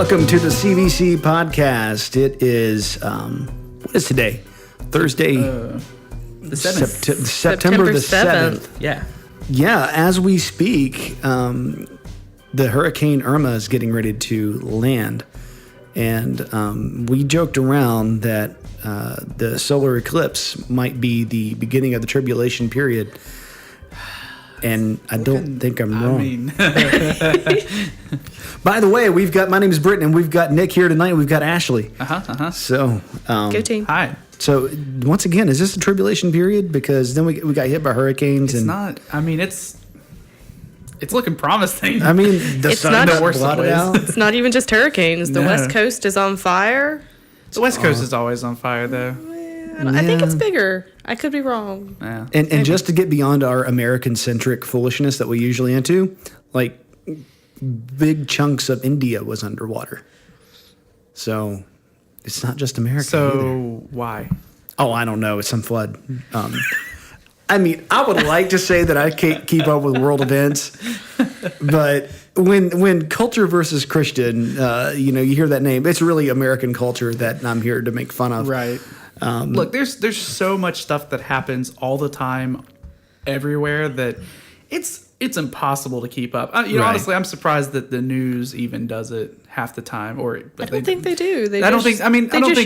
Welcome to the CVC podcast. It is, what is today? Thursday, The 7th. September the 7th. Yeah. Yeah, as we speak, the Hurricane Irma is getting ready to land. And we joked around that the solar eclipse might be the beginning of the tribulation period. And I don't think I'm wrong. By the way, my name is Britton, and we've got Nick here tonight. We've got Ashley. So, Go team. Hi. So once again, is this the tribulation period? Because then we got hit by hurricanes. It's not. I mean, it's looking promising. I mean, the sun not got the worst of blotted ways. out. It's not even just hurricanes. The No. West Coast is on fire. The West Coast is always on fire, though. I think it's bigger. I could be wrong. Yeah. And just to get beyond our American-centric foolishness that we usually into, like big chunks of India was underwater. So it's not just America. So why? Oh, I don't know. It's some flood. I mean, I would like to say that I can't keep up with world events, but when culture versus Christian, you hear that name. It's really American culture that I'm here to make fun of. Right. Look, there's so much stuff that happens all the time, everywhere that it's impossible to keep up. Right. Honestly, I'm surprised that the news even does it half the time. I don't think they do. I don't think show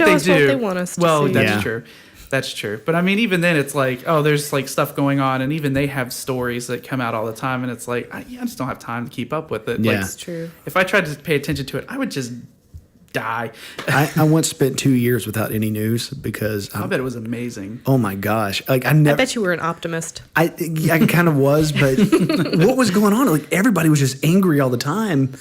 they us do. What they want us to well, see. that's Yeah. true. That's true. But I mean, even then, it's like, oh, there's like stuff going on, and even they have stories that come out all the time, and it's like, I just don't have time to keep up with it. Yeah. Like, That's true. if I tried to pay attention to it, I would just die. I once spent 2 years without any news because I bet it was amazing. oh my gosh, like I I never. bet you were an optimist. I kind of was, but what was going on? Like everybody was just angry all the time,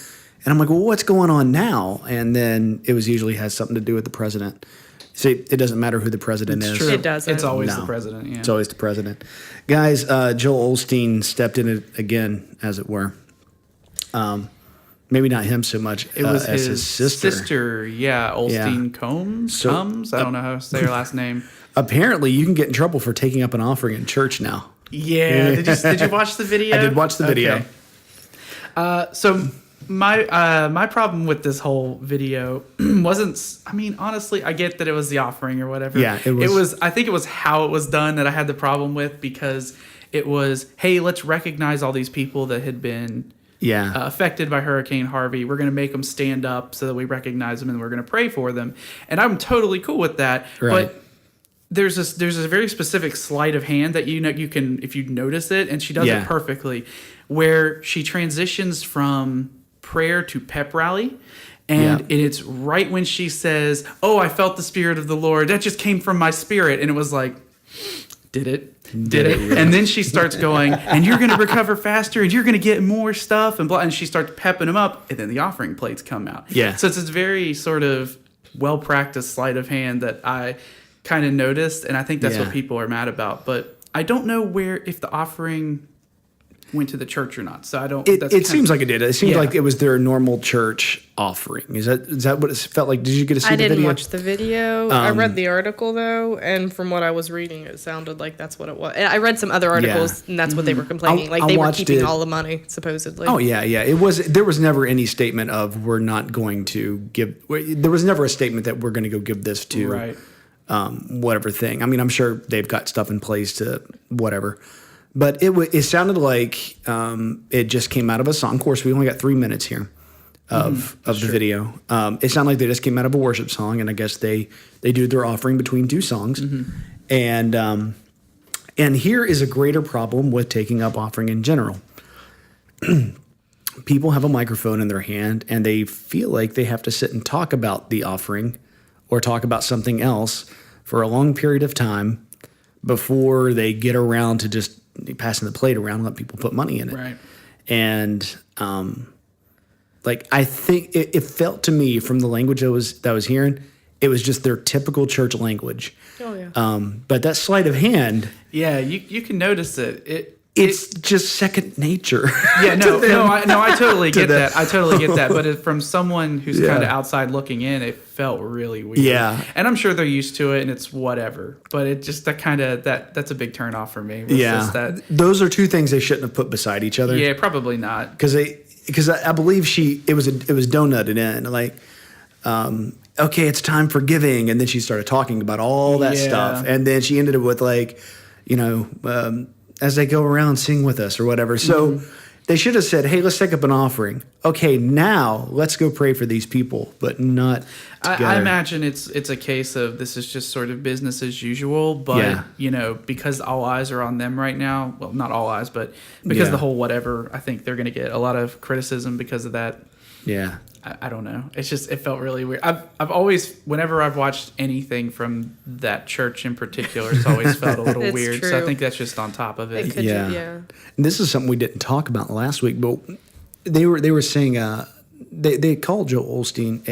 and I'm like, well, what's going on now? And then it was usually has something to do with the president. See, it doesn't matter who the president is. True. It doesn't. It's always No. the president. Yeah. It's always the president. Guys, Joel Osteen stepped in it again, as it were. Maybe not him so much. It was as his sister. yeah, Osteen Yeah. Combs. I don't know how to say her last name. Apparently, you can get in trouble for taking up an offering in church now. Yeah, did you watch the video? I did watch the video. Okay. So my problem with this whole video wasn't. I mean, honestly, I get that it was the offering or whatever. Yeah, it was. I think it was how it was done that I had the problem with, because it was, hey, let's recognize all these people that had been affected by Hurricane Harvey. We're going to make them stand up so that we recognize them, and we're going to pray for them. And I'm totally cool with that. Right. But there's a very specific sleight of hand that you can, if you notice it, and she does it perfectly, where she transitions from prayer to pep rally. And it's right when she says, "Oh, I felt the Spirit of the Lord. That just came from my spirit." And it was like, did it? Did it? Really? And then she starts going, and you're going to recover faster, and you're going to get more stuff, and blah. And she starts pepping them up, and then the offering plates come out. Yeah. So it's this very sort of well-practiced sleight of hand that I kind of noticed, and I think that's what people are mad about. But I don't know if the offering went to the church or not. So I don't. It seems like it did. It seemed like it was their normal church offering. Is that what it felt like? Did you get to see the video? I didn't watch the video. I read the article though, and from what I was reading, it sounded like that's what it was. And I read some other articles, and that's what they were complaining. I They were watched keeping it. all the money supposedly. Oh yeah. There was never any statement of we're not going to give. There was never a statement that we're going to go give this to right. whatever thing. I mean, I'm sure they've got stuff in place to whatever. But it sounded like it just came out of a song. Of course, we only got 3 minutes here of the video. It sounded like they just came out of a worship song, and I guess they do their offering between two songs. And here is a greater problem with taking up offering in general. People have a microphone in their hand, and they feel like they have to sit and talk about the offering or talk about something else for a long period of time before they get around to just passing the plate around and let people put money in it. Right. And I think it felt to me from the language that I was hearing, it was just their typical church language. Oh yeah. But that sleight of hand, Yeah, you can notice it. it's just second nature. Yeah, I totally get them. that. I totally get that. But from someone who's Yeah. kind of outside looking in, it felt really weird. Yeah. And I'm sure they're used to it, and it's whatever. But it just that's a big turnoff for me. It's Yeah. just that, Those are two things they shouldn't have put beside each other. yeah, probably not. Because because I believe it was donutted in like, okay, it's time for giving, and then she started talking about all that stuff, and then she ended it with like, as they go around, sing with us or whatever. So they should have said, hey, let's take up an offering. Okay, now let's go pray for these people, but not together. I imagine it's a case of this is just sort of business as usual, but, because all eyes are on them right now, well, not all eyes, but because the whole whatever, I think they're going to get a lot of criticism because of that. Yeah. I don't know. It's just, it felt really weird. I've always, whenever I've watched anything from that church in particular, it's always felt a little weird. True. So I think that's just on top of it. And this is something we didn't talk about last week, but they were saying they called Joel Osteen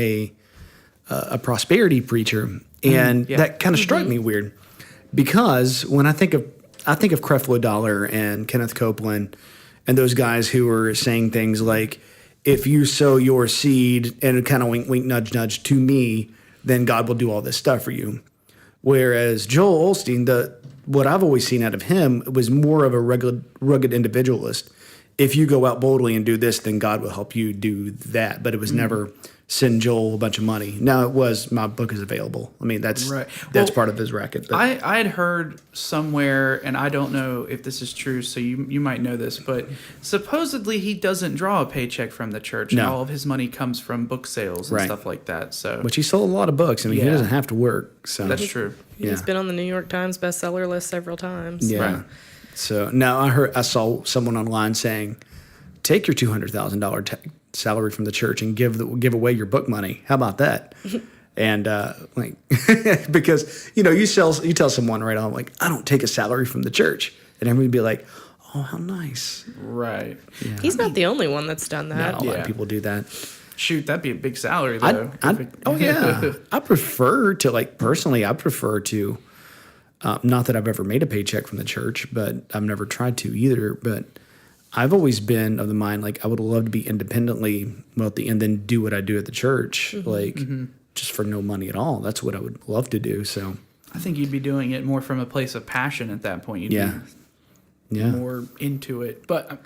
a prosperity preacher, and that kind of struck me weird because when I think of Creflo Dollar and Kenneth Copeland and those guys who were saying things like, if you sow your seed and kind of wink, wink, nudge, nudge to me, then God will do all this stuff for you. Whereas Joel Osteen, what I've always seen out of him was more of a rugged individualist. If you go out boldly and do this, then God will help you do that. But it was never send Joel a bunch of money. Now it was, my book is available. I mean, that's right. That's part of his racket. But I had heard somewhere, and I don't know if this is true, so you might know this, but supposedly he doesn't draw a paycheck from the church. No. And all of his money comes from book sales and stuff like that. So, which he sold a lot of books. I mean, he doesn't have to work. So that's true. He's been on the New York Times bestseller list several times. Yeah. Right. So now I saw someone online saying, take your $200,000 salary from the church and give away your book money. How about that? And because you tell someone right on, like, I don't take a salary from the church, and everybody would be like, oh, how nice. Right. Yeah. He's not the only one that's done that. No, a lot of people do that. Shoot, that'd be a big salary though. I prefer to, personally, I prefer to, not that I've ever made a paycheck from the church, but I've never tried to either, but I've always been of the mind, I would love to be independently wealthy and then do what I do at the church, just for no money at all. That's what I would love to do. So I think you'd be doing it more from a place of passion at that point. You'd be more into it. But I'm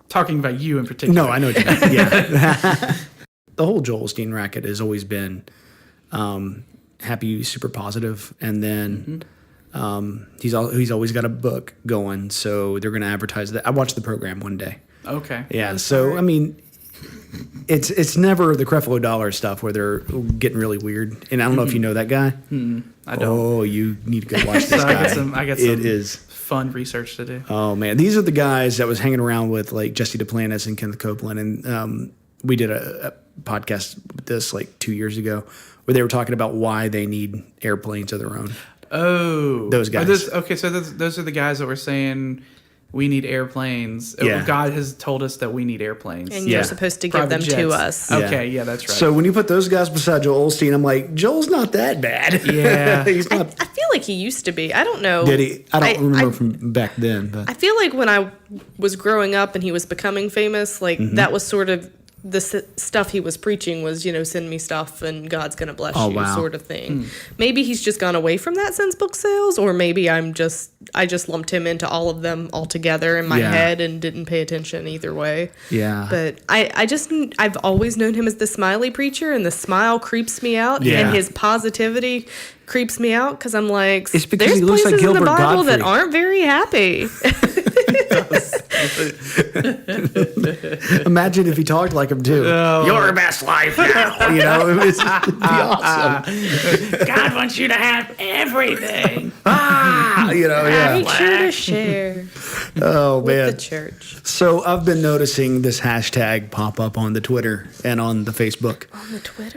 talking about you in particular. No, I know what you mean. Yeah. The whole Joel Osteen racket has always been happy, super positive, and then he's always got a book going, so they're going to advertise that. I watched the program one day. Okay. Yeah. So I mean, it's never the Creflo Dollar stuff where they're getting really weird. And I don't know if you know that guy. I don't. Oh, you need to go watch this guy. I got some it is fun research to do. Oh man, these are the guys that was hanging around with Jesse Duplantis and Kenneth Copeland, and we did a podcast with this 2 years ago where they were talking about why they need airplanes of their own. Oh, those guys. So those are the guys that were saying we need airplanes. Yeah. God has told us that we need airplanes, and you're supposed to give them to us. Okay, yeah, that's right. So when you put those guys beside Joel Osteen, I'm like, Joel's not that bad. Yeah, he's not. I feel like he used to be. I don't know. Did he? I don't remember from back then. But I feel like when I was growing up and he was becoming famous, that was sort of the stuff he was preaching was, send me stuff and God's going to bless you sort of thing. Maybe he's just gone away from that since book sales, or maybe I just lumped him into all of them all together in my head and didn't pay attention either way. Yeah. But I've always known him as the smiley preacher, and the smile creeps me out, and his positivity creeps me out because I'm like, it's because there's he looks places like in the Gilbert Bible Godfrey that aren't very happy. Imagine if he talked like him too. Oh. Your best life now. It would be awesome. God wants you to have everything. Make sure to share. Oh man, with the church. So I've been noticing this hashtag pop up on the Twitter and on the Facebook.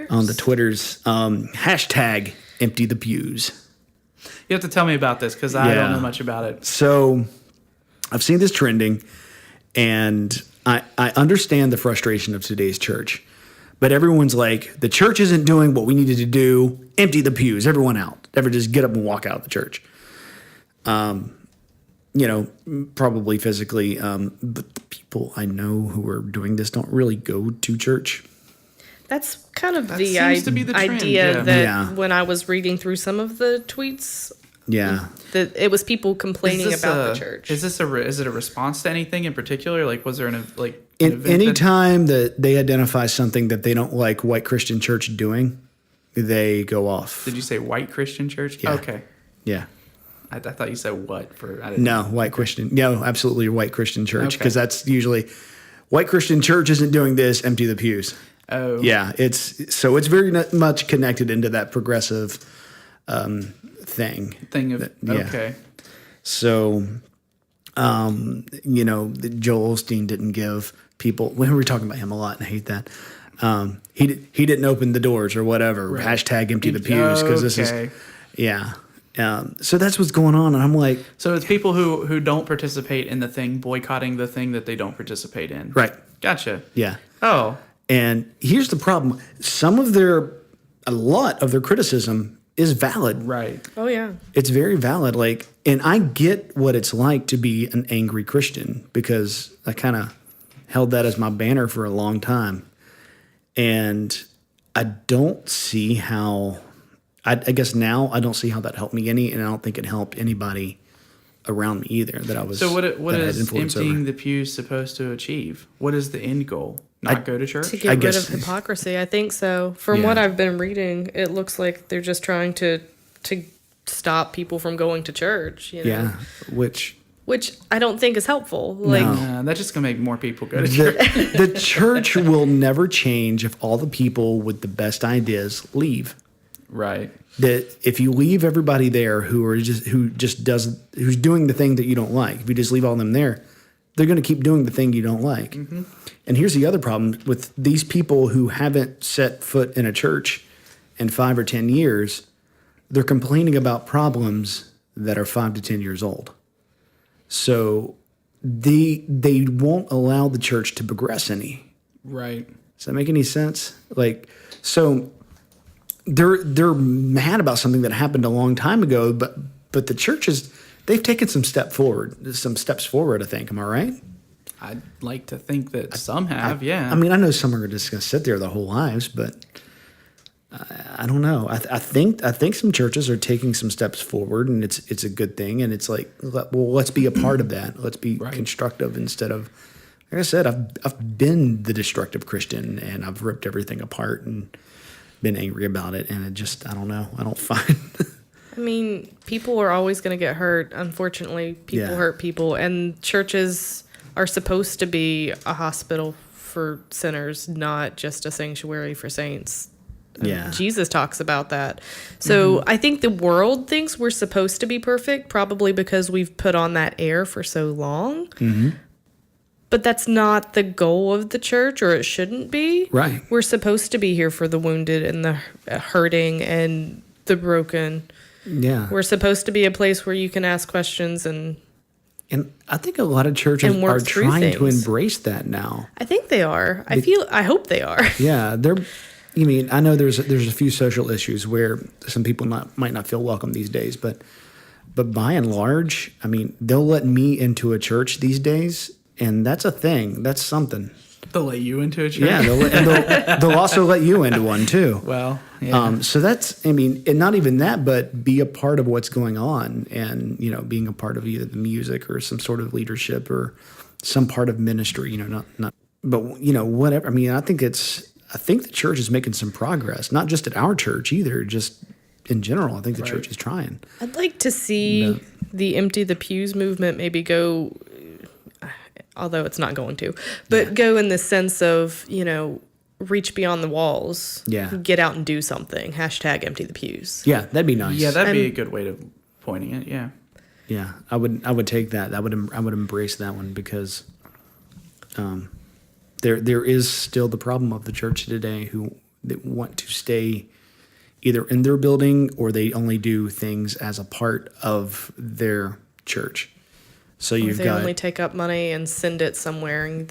On the Twitters. Hashtag empty the pews. You have to tell me about this because I don't know much about it. So I've seen this trending, and I understand the frustration of today's church, but everyone's like, the church isn't doing what we needed to do. Empty the pews. Everyone out. Just get up and walk out of the church. Probably physically, but the people I know who are doing this don't really go to church. That's kind of That seems to be the trend, idea that when I was reading through some of the tweets Yeah. It was people complaining about the church. Is it a response to anything in particular? Like, was there an event Any time that they identify something that they don't like white Christian church doing, they go off. Did you say white Christian church? Yeah. Okay. Yeah. I thought you said what for. No, white Christian. No, absolutely white Christian church, because that's usually white Christian church isn't doing this. Empty the pews. Oh. Yeah, it's very much connected into that progressive thing. Okay. So, Joel Osteen didn't give people. We were talking about him a lot, and I hate that. He didn't open the doors or whatever. Right. Hashtag empty the pews, because this is so that's what's going on, and I'm like, so it's people who don't participate in the thing boycotting the thing that they don't participate in. Right. Gotcha. Yeah. Oh. And here's the problem: a lot of their criticism is valid. Right. Oh yeah. It's very valid. Like, and I get what it's like to be an angry Christian, because I kind of held that as my banner for a long time, and I don't see how. I guess now I don't see how that helped me any, and I don't think it helped anybody around me either that I was. So what is emptying the pews supposed to achieve? What is the end goal? Not go to church? To get rid of hypocrisy, I think so. From what I've been reading, it looks like they're just trying to stop people from going to church. Yeah, which I don't think is helpful. That's just gonna make more people go to church. The church will never change if all the people with the best ideas leave. Right. That if you leave everybody there who's doing the thing that you don't like, if you just leave all them there, they're going to keep doing the thing you don't like. Mm-hmm. And here's the other problem with these people who haven't set foot in a church in 5 or 10 years. They're complaining about problems that are 5 to 10 years old. So they won't allow the church to progress any. Right. Does that make any sense? So they're mad about something that happened a long time ago, but the churches, they've taken some steps forward, I think. Am I right? I'd like to think that some have, yeah. I mean, I know some are just going to sit there their whole lives, but I don't know. I think some churches are taking some steps forward, and it's a good thing. And it's like, well, let's be a part of that. Let's be constructive instead of, like I said, I've been the destructive Christian, and I've ripped everything apart and been angry about it, and I don't know. I don't find. I mean, people are always going to get hurt. Unfortunately, people hurt people, and churches are supposed to be a hospital for sinners, not just a sanctuary for saints. Yeah. Jesus talks about that. So I think the world thinks we're supposed to be perfect, probably because we've put on that air for so long. Mm-hmm. But that's not the goal of the church, or it shouldn't be. Right. We're supposed to be here for the wounded and the hurting and the broken. Yeah. We're supposed to be a place where you can ask questions and I think a lot of churches are trying to embrace that now. I think they are. I hope they are. Yeah, I know there's a few social issues where some people might not feel welcome these days, but by and large, I mean, they'll let me into a church these days. And that's a thing. That's something. They'll let you into a church? Yeah, they'll also let you into one, too. Well, yeah. So that's, I mean, and not even that, but be a part of what's going on, and, being a part of either the music or some sort of leadership or some part of ministry, but, whatever. I mean, I think the church is making some progress, not just at our church either, just in general. I think the church is trying. I'd like to see the Empty the Pews movement maybe go, although it's not going to, but go in the sense of, reach beyond the walls. Yeah. Get out and do something. Hashtag empty the pews. Yeah, that'd be nice. Yeah, that'd be a good way of pointing it. Yeah. Yeah, I would take that. I would embrace that one, because there is still the problem of the church today that want to stay either in their building, or they only do things as a part of their church. So they only take up money and send it somewhere, and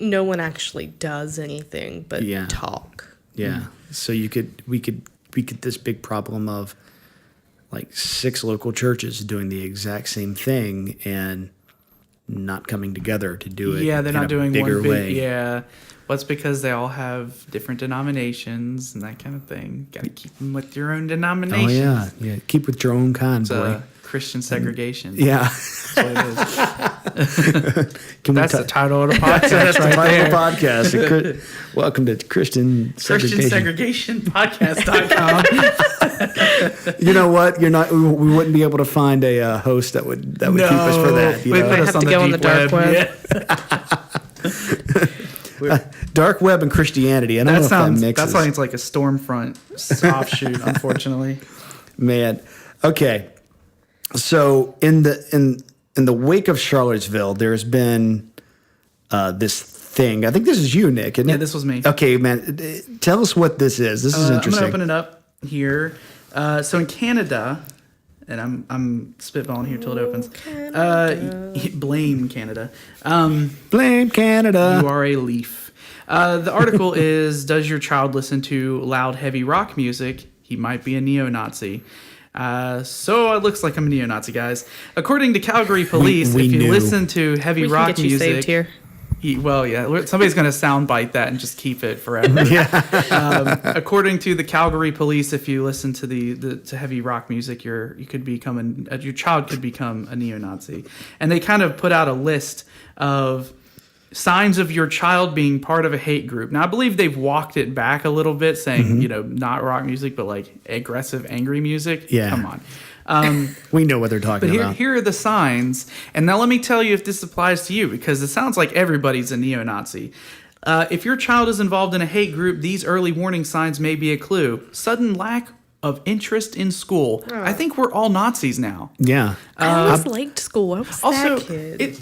no one actually does anything but talk. Yeah. So we could get this big problem of like 6 local churches doing the exact same thing, and not coming together to do it. Yeah, they're in not a doing bigger one big. way. Yeah, well, it's because they all have different denominations and that kind of thing. Got to keep them with your own denomination. Oh yeah. Keep with your own kind, boy. Christian segregation. Yeah. That's what it is. That's the title of the podcast. That's the right title there. of the podcast. Welcome to Christian Segregation. Christian Segregation Podcast.com. You know what? You're not. We wouldn't be able to find a host that would keep us for that. You we know? put us have on to the go on deep the dark web. Yeah. Dark web and Christianity. I don't know if that mixes. That sounds like a Stormfront offshoot, unfortunately. Man. Okay. So in the wake of Charlottesville, there's been this thing. I think this is you, Nick, isn't it? Yeah, this was me. Okay, man. Tell us what this is. This is interesting. I'm gonna open it up here. So in Canada, and I'm spitballing here till it opens. Blame Canada. Blame Canada. You are a leaf. The article is: Does your child listen to loud, heavy rock music? He might be a neo-Nazi. So it looks like I'm a neo-Nazi, guys. According to Calgary Police, we if you knew. listen to heavy We can rock get you music, saved here. well, yeah, somebody's going to soundbite that and just keep it forever. According to the Calgary Police, if you listen to to heavy rock music, your child could become a neo-Nazi, and they kind of put out a list of signs of your child being part of a hate group. Now, I believe they've walked it back a little bit, saying, not rock music, but like aggressive, angry music. Yeah. Come on. We know what they're talking But about. here are the signs. And now let me tell you if this applies to you, because it sounds like everybody's a neo-Nazi. If your child is involved in a hate group, these early warning signs may be a clue. Sudden lack of interest in school. I think we're all Nazis now. Yeah. I always liked school. I was Also, that kid.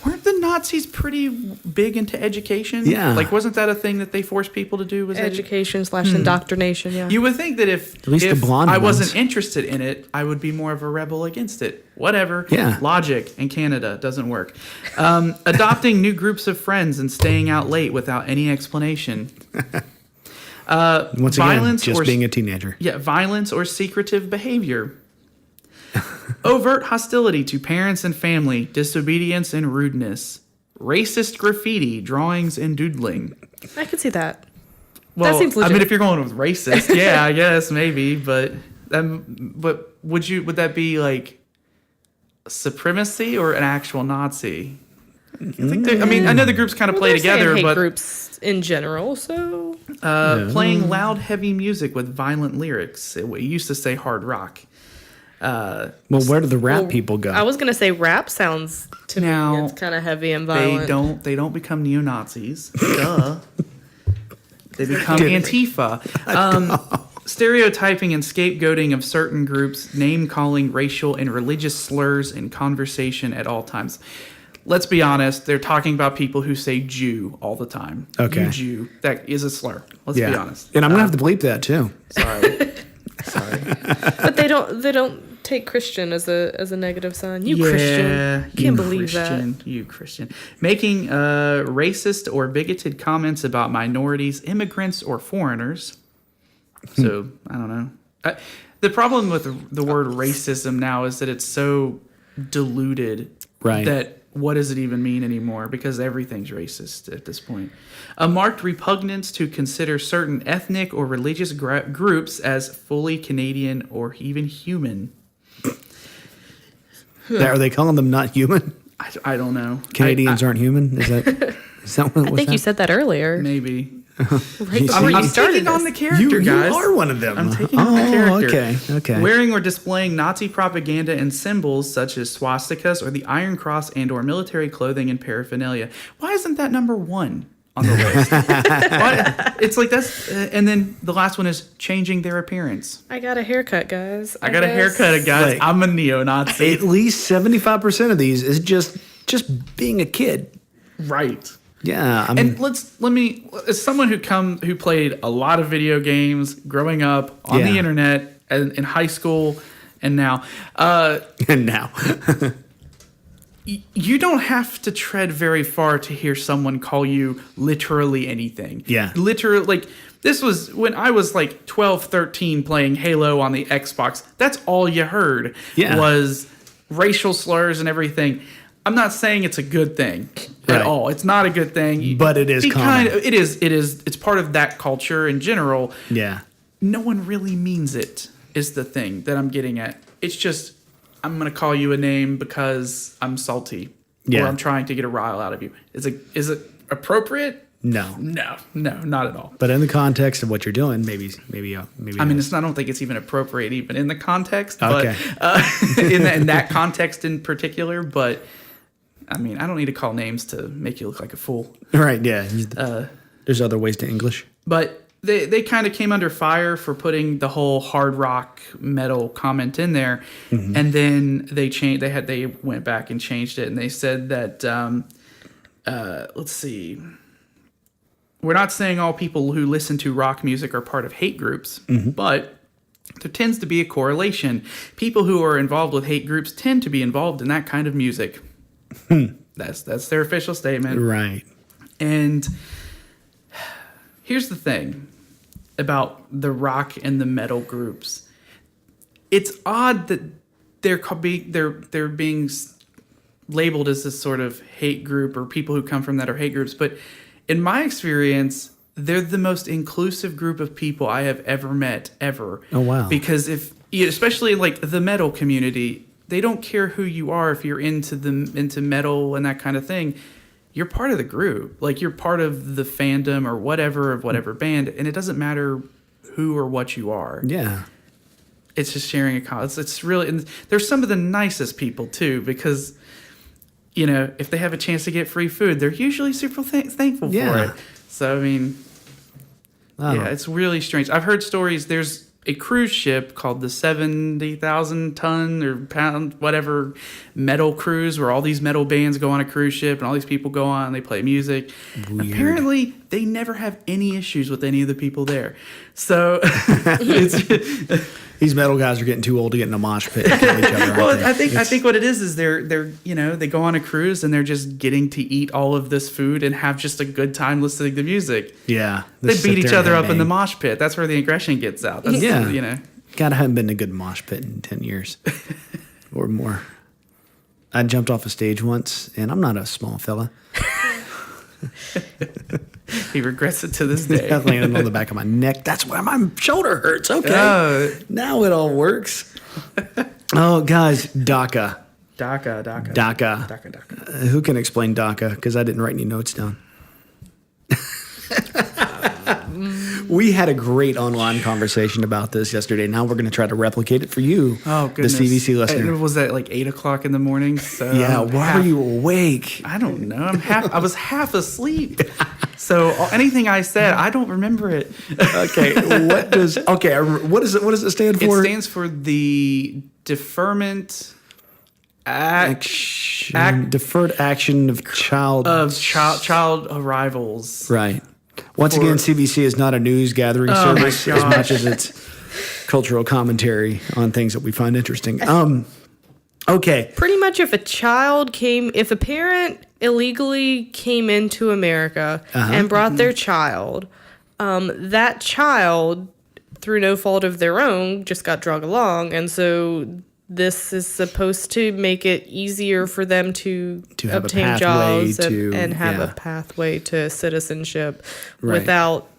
weren't the Nazis pretty big into education? Yeah. Like, wasn't that a thing that they forced people to do? Was Education / indoctrination, yeah. You would think that if least the blonde I ones. wasn't interested in it, I would be more of a rebel against it. Whatever. Yeah. Logic in Canada doesn't work. Adopting new groups of friends and staying out late without any explanation. Once again, just being a teenager. Yeah, violence or secretive behavior. Overt hostility to parents and family, disobedience and rudeness. Racist graffiti, drawings, and doodling. I could see that. Well, that seems legit. I mean, if you're going with racist, yeah, I guess maybe, but would that be like supremacy or an actual Nazi? I mean, I know the groups kind of play they're saying together, hate but groups in general, so playing loud, heavy music with violent lyrics. It used to say hard rock. Well, where do the rap people go? I was gonna say rap sounds to Now, me it's kind of heavy and violent. They don't become neo-Nazis. Duh. They become Antifa. Stereotyping and scapegoating of certain groups, name-calling racial and religious slurs in conversation at all times. Let's be honest, they're talking about people who say Jew all the time. Okay. You Jew. That is a slur. Let's be honest. And I'm going to have to bleep that too. Sorry. But they don't take Christian as a negative sign. You Christian. Can't believe that. You Christian. Making racist or bigoted comments about minorities, immigrants, or foreigners. So, I don't know. The problem with the word racism now is that it's so diluted that what does it even mean anymore? Because everything's racist at this point. A marked repugnance to consider certain ethnic or religious groups as fully Canadian or even human. Are they calling them not human? I don't know. Canadians aren't human? Is that what I think you said that earlier. Maybe. Right before you I'm started taking on this. the character, guys. You are one of them. I'm taking on the character. Okay. Wearing or displaying Nazi propaganda and symbols such as swastikas or the Iron Cross and or military clothing and paraphernalia. Why isn't that number 1 on the list? It's like that's... and then the last one is changing their appearance. I got a haircut, guys. I got a haircut, guys. Like, I'm a neo-Nazi. At least 75% of these is just being a kid. Right. Yeah, I mean, And let me, as someone who played a lot of video games growing up on the internet and in high school and now, and now, you don't have to tread very far to hear someone call you literally anything. Yeah. Literally, like, this was when I was like 12, 13 playing Halo on the Xbox. That's all you heard was racial slurs and everything. I'm not saying it's a good thing at all. It's not a good thing. But it is common. It is. It's part of that culture in general. Yeah. No one really means it, is the thing that I'm getting at. It's just, I'm going to call you a name because I'm salty. Yeah. Or I'm trying to get a rile out of you. Is it appropriate? No, not at all. But in the context of what you're doing, maybe. I mean, I don't think it's even appropriate even in the context, but Okay. in that context in particular. But I mean, I don't need to call names to make you look like a fool. Right? Yeah. There's other ways to English. But they kind of came under fire for putting the whole hard rock metal comment in there, and then they changed. They went back and changed it, and they said that let's see. We're not saying all people who listen to rock music are part of hate groups, but there tends to be a correlation. People who are involved with hate groups tend to be involved in that kind of music. That's their official statement. Right. And here's the thing about the rock and the metal groups. It's odd that they're being labeled as this sort of hate group, or people who come from that are hate groups, but in my experience, they're the most inclusive group of people I have ever met, ever. Oh, wow. Because especially like the metal community, they don't care who you are. If you're into metal and that kind of thing, you're part of the group. Like, you're part of the fandom or whatever of whatever band, and it doesn't matter who or what you are. Yeah. It's just sharing a cause. It's really, and they're some of the nicest people too, because if they have a chance to get free food, they're usually super thankful for it. So, I mean, it's really strange. I've heard stories. There's a cruise ship called the 70,000 ton or pound, whatever, metal cruise, where all these metal bands go on a cruise ship and all these people go on and they play music. Weird. Apparently, they never have any issues with any of the people there. So, These metal guys are getting too old to get in a mosh pit and kill each other. Well, I think what it is they're they go on a cruise and they're just getting to eat all of this food and have just a good time listening to music. Yeah. They beat each other up in the mosh pit. That's where the aggression gets out. That's, God, I haven't been in a good mosh pit in 10 years or more. I jumped off a stage once, and I'm not a small fella. He regrets it to this day. I landed on the back of my neck. That's why my shoulder hurts. Okay. Now it all works. Oh, guys, DACA. DACA. Who can explain DACA? Because I didn't write any notes down. We had a great online conversation about this yesterday. Now we're going to try to replicate it for you, the CVC listener. Was that like 8 o'clock in the morning? So yeah, why were you awake? I don't know. I was half asleep. So anything I said, I don't remember it. Okay, what does it stand for? It stands for the Deferment Deferred Action of Child Arrivals. Right. Once again, CVC is not a news gathering service as much as it's cultural commentary on things that we find interesting. Okay. Pretty much if a parent illegally came into America and brought their child, that child, through no fault of their own, just got drug along. And so this is supposed to make it easier for them to obtain jobs and have a pathway to citizenship without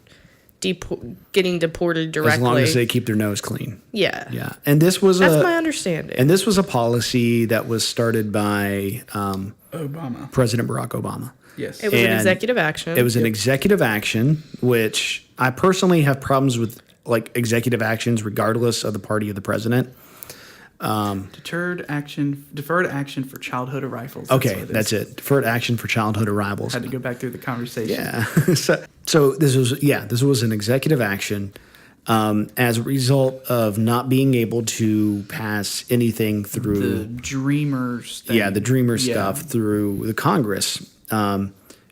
getting deported directly. As long as they keep their nose clean. Yeah. Yeah. And that's my understanding. And this was a policy that was started by Obama. President Barack Obama. Yes. It was an executive action. It was an executive action, which I personally have problems with, like, executive actions regardless of the party of the president. Deferred action for childhood arrivals. That's it. Deferred action for childhood arrivals. Had to go back through the conversation. Yeah. so this was an executive action as a result of not being able to pass anything through the Dreamers thing. Yeah, the Dreamer stuff through the Congress.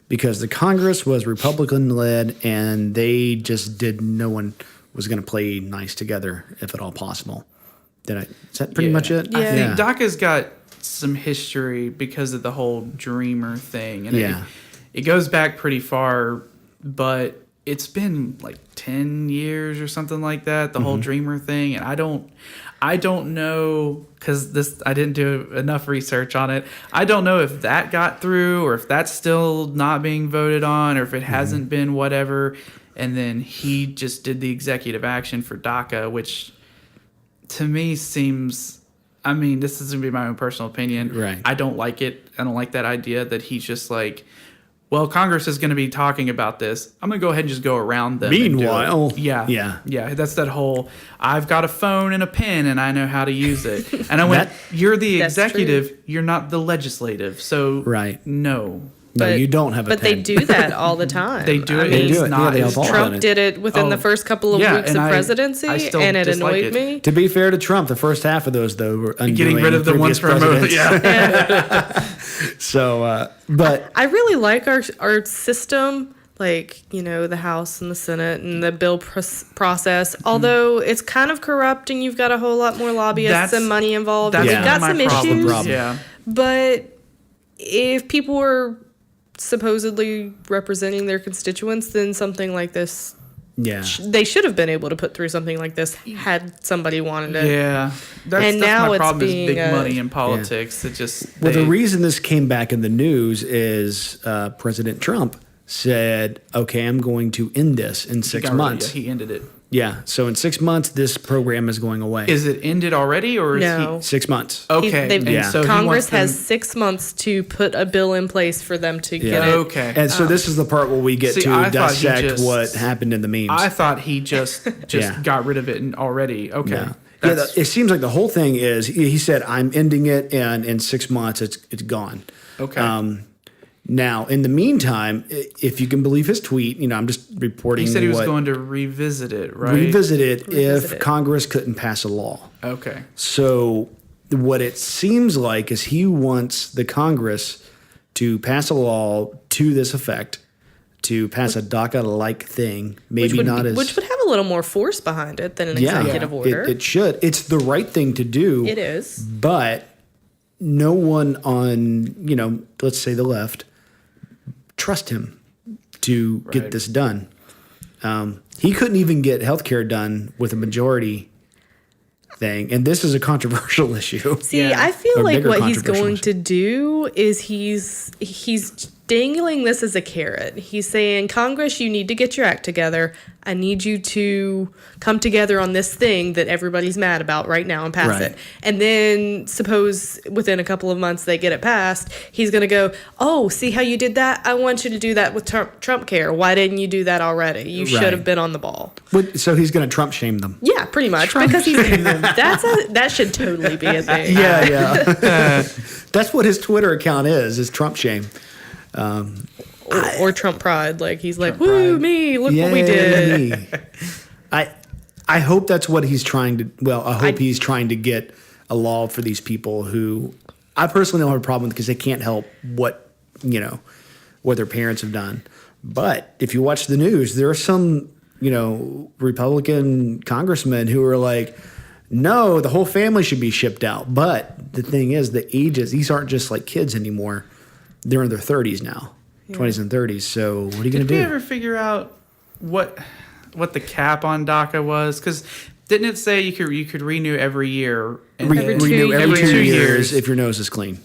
Because the Congress was Republican led and they just no one was going to play nice together if at all possible. Is that pretty much it? Yeah. I think DACA's got some history because of the whole Dreamer thing. And it goes back pretty far, but it's been like 10 years or something like that, the whole Dreamer thing. And I don't know, because I didn't do enough research on it. I don't know if that got through or if that's still not being voted on or if it hasn't been whatever. And then he just did the executive action for DACA, which to me seems, I mean, this is going to be my own personal opinion. Right. I don't like it. I don't like that idea that he's just like, well, Congress is going to be talking about this. I'm going to go ahead and just go around them. Meanwhile, yeah. That's that whole, I've got a phone and a pen and I know how to use it. And I went, you're the executive, you're not the legislative. So, no. No, you don't have a pen. But they do that all the time. They do it. They do it. Trump did it within the first couple of weeks of presidency, and it annoyed me. To be fair to Trump, the first half of those, though, were getting rid of the ones from So, but I really like our system, like, you know, the House and the Senate and the bill process, although it's kind of corrupt and you've got a whole lot more lobbyists and money involved. We've got some issues. Yeah. But if people were supposedly representing their constituents, then something like this, they should have been able to put through something like this had somebody wanted it. Yeah, that's now my problem being is big money in politics. It just the reason this came back in the news is President Trump said, "Okay, I'm going to end this in 6 months." He ended it. Yeah, so in 6 months, this program is going away. Is it ended already, or is No. 6 months? Okay, so Congress has 6 months to put a bill in place for them to get it. Okay, and so this is the part where we get to dissect what happened in the memes. I thought he just got rid of it already. Okay. No. It seems like the whole thing is he said, "I'm ending it, and in 6 months, it's gone." Okay. Now, in the meantime, if you can believe his tweet, you know, I'm just reporting. He said he was going to revisit it, right? Revisit it if Congress couldn't pass a law. Okay. So what it seems like is he wants the Congress to pass a law to this effect, to pass a DACA-like thing, maybe which would have a little more force behind it than an executive order. It should. It's the right thing to do. It is. But no one on, you know, let's say the left, trust him to get this done. He couldn't even get healthcare done with a majority thing, and this is a controversial issue. See, I feel like what he's going to do is he's dangling this as a carrot. He's saying, Congress, you need to get your act together. I need you to come together on this thing that everybody's mad about right now and pass it. And then suppose within a couple of months they get it passed, he's going to go, oh, see how you did that? I want you to do that with Trump care. Why didn't you do that already? You should have been on the ball. So he's going to Trump shame them. Yeah, pretty much. Because that should totally be a thing. Yeah. That's what his Twitter account is Trump shame. Or Trump pride, like he's like, woo, me, look what we did. I hope that's what he's trying to. Well, I hope he's trying to get a law for these people who I personally don't have a problem with because they can't help what their parents have done. But if you watch the news, there are some Republican congressmen who are like, no, the whole family should be shipped out. But the thing is, the ages, these aren't just like kids anymore. They're in their 30s now, 20s and 30s. So what are you going to do? Did we ever figure out what the cap on DACA was? Because didn't it say you could renew every year? Renew every 2 years if your nose is clean.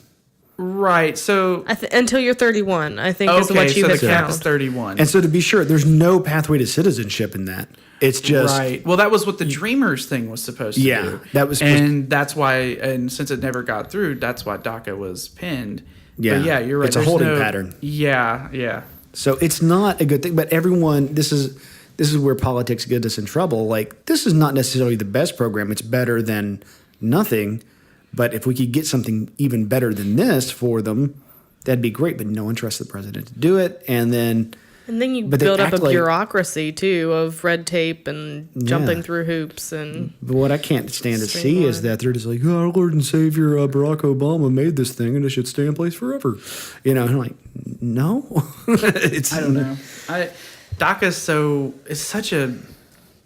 Right. So until you're 31, I think is what you have found. So the cap is 31. And so to be sure, there's no pathway to citizenship in that. It's just right. Well, that was what the Dreamers thing was supposed to do. Yeah, that was, that's why. And since it never got through, that's why DACA was pinned. Yeah, but yeah, you're right. It's a holding pattern. Yeah. So it's not a good thing. But everyone, this is where politics get us in trouble. Like, this is not necessarily the best program. It's better than nothing. But if we could get something even better than this for them, that'd be great. But no one trusts the president to do it. And then you build up a bureaucracy, too, of red tape and jumping through hoops. But what I can't stand to see is that they're just like, our Lord and Savior Barack Obama made this thing and it should stay in place forever. And I'm like, no. I don't know. DACA is such a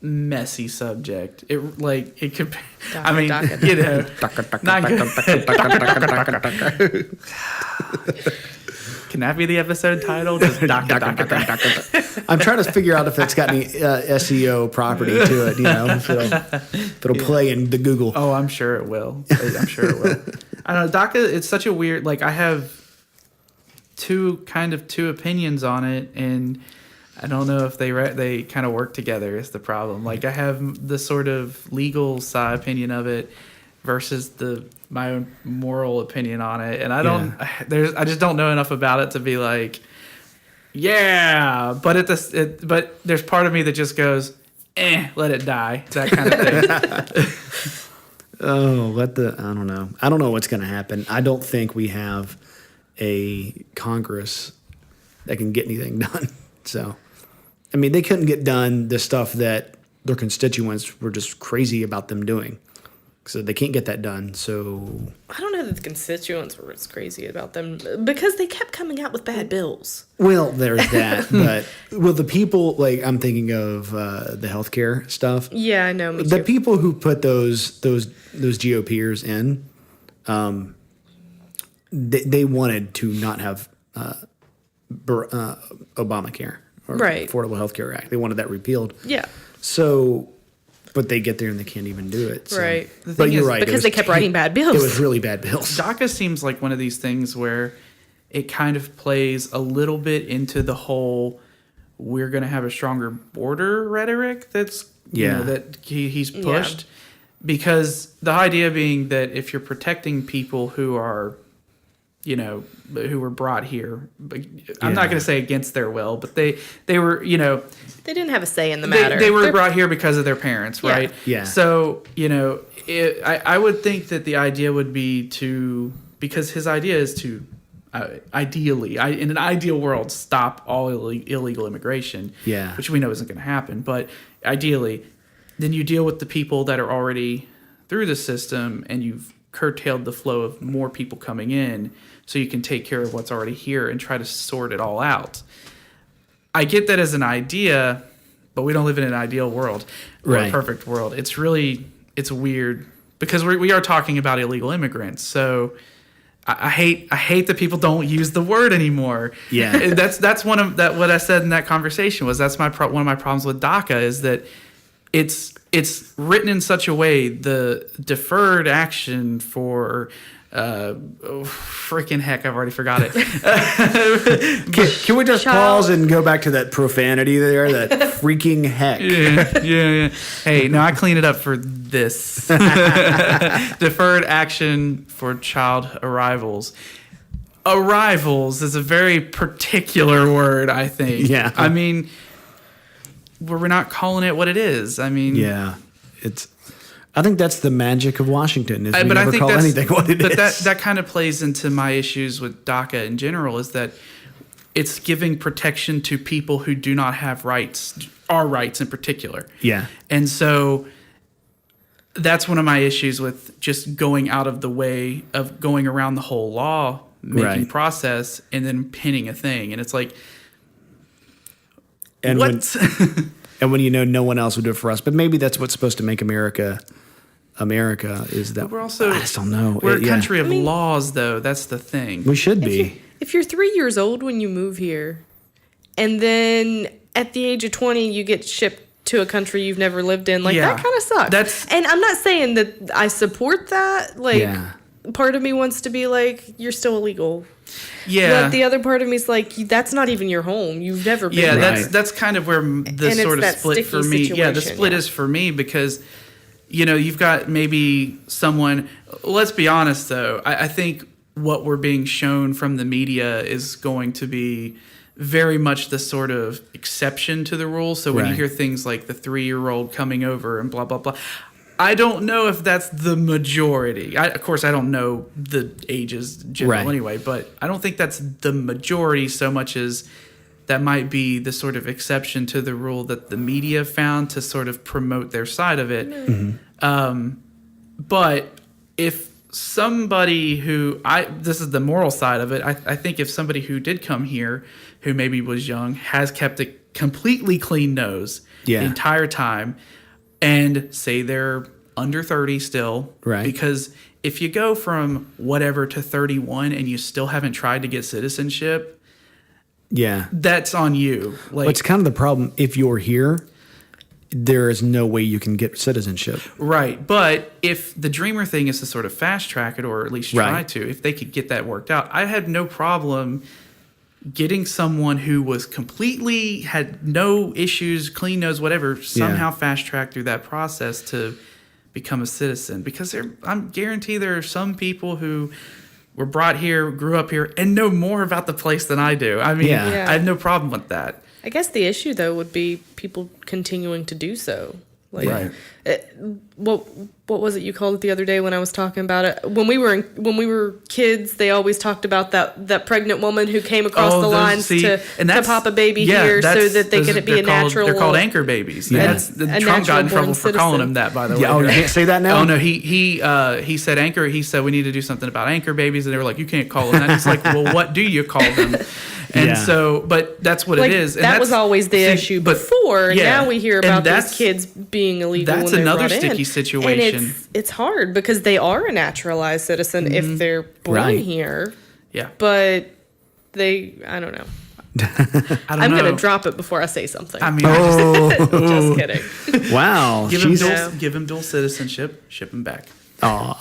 messy subject. It could. Not good. Can that be the episode title? Just DACA. I'm trying to figure out if it's got any SEO property to it, if it'll play in the Google. Oh, I'm sure it will. I'm sure it will. I don't know. DACA, it's such a weird, I have two opinions on it, and I don't know if they kind of work together is the problem. I have the sort of legal side opinion of it versus my own moral opinion on it, and I just don't know enough about it to be like, yeah. But but there's part of me that just goes, let it die, that kind of thing. I don't know. I don't know what's going to happen. I don't think we have a Congress that can get anything done. So, I mean, they couldn't get done the stuff that their constituents were just crazy about them doing. So they can't get that done. So I don't know that the constituents were as crazy about them because they kept coming out with bad bills. Well, there's that. But the people, I'm thinking of the healthcare stuff. Yeah, I know. Me too. The people who put those GOPers in, they wanted to not have Obamacare or Affordable Health Care Act. They wanted that repealed. Yeah. So, but they get there and they can't even do it. So. Right. But you're right. Because they kept writing bad bills. It was really bad bills. DACA seems like one of these things where it kind of plays a little bit into the whole we're going to have a stronger border rhetoric that's that he's pushed. Yeah. Because the idea being that if you're protecting people who are who were brought here. I'm not going to say against their will, but they were, they didn't have a say in the matter. They were brought here because of their parents, right? Yeah. So, I would think that the idea would be because his idea is to, ideally, in an ideal world, stop all illegal immigration. Yeah. Which we know isn't going to happen. But ideally, then you deal with the people that are already through the system and you've curtailed the flow of more people coming in so you can take care of what's already here and try to sort it all out. I get that as an idea, but we don't live in an ideal world or a perfect world. It's weird because we are talking about illegal immigrants. So I hate that people don't use the word anymore. Yeah. That's what I said in that conversation was that's one of my problems with DACA is that it's written in such a way the deferred action for freaking heck, I've already forgot it. Can we just pause and go back to that profanity there? That freaking heck. Yeah. Hey, no, I clean it up for this. Deferred action for child arrivals. Arrivals is a very particular word, I think. Yeah. I mean, we're not calling it what it is. I mean, yeah, I think that's the magic of Washington. Is we never call anything what it is. But that kind of plays into my issues with DACA in general. Is that it's giving protection to people who do not have rights, our rights in particular. Yeah, and so that's one of my issues with just going out of the way of going around the whole law making process and then pinning a thing, and it's like. And what? when no one else would do it for us, but maybe that's what's supposed to make America is that we're also I just don't know. We're a country of laws, though. That's the thing. We should be. If you're 3 years old when you move here, and then at the age of 20 you get shipped to a country you've never lived in, that kind of sucks. And I'm not saying that I support that. Part of me wants to be like, you're still illegal. Yeah. But the other part of me is like, that's not even your home. You've never been there. Yeah, that's kind of where the sort of split for me. Yeah, the split is for me because, you've got maybe someone. Let's be honest, though. I think what we're being shown from the media is going to be very much the sort of exception to the rule. So when you hear things like the 3-year-old coming over and blah, blah, blah. I don't know if that's the majority. Of course, I don't know the ages general anyway, but I don't think that's the majority so much as that might be the sort of exception to the rule that the media found to sort of promote their side of it. Mm-hmm. But if somebody this is the moral side of it, I think if somebody who did come here, who maybe was young, has kept a completely clean nose the entire time, and say they're under 30 still. Right. Because if you go from whatever to 31 and you still haven't tried to get citizenship, Yeah. that's on you. Like, What's kind of the problem? If you're here, there is no way you can get citizenship. right. But if the dreamer thing is to sort of fast track it, or at least try Right. to, if they could get that worked out, I had no problem getting someone who was completely had no issues, clean nose, whatever, somehow fast track through that process to become a citizen. Because I'm guarantee there are some people who were brought here, grew up here, and know more about the place than I do. I mean, Yeah. I have no problem with that. I guess the issue though would be people continuing to do so. Like, Right. What was it you called it the other day when I was talking about it? When we were kids, they always talked about that pregnant woman who came across the lines to pop a baby here so that they could be a natural. They're called anchor babies. Yeah. That's Trump got in trouble for calling them that, by the way. Yeah, oh, you can't say that now? Oh no, he said anchor. He said we need to do something about anchor babies, and they were like, you can't call them that. He's like, well, what do you call them? And so, but that's what it is. And that was always the issue before. Yeah, now we hear about these kids being illegal. That's when they're another brought sticky in. situation. And it's hard because they are a naturalized citizen if they're born here. Yeah, but I don't know. I'm going to drop it before I say something. I mean, just kidding. Wow. give him dual citizenship, ship him back. Oh,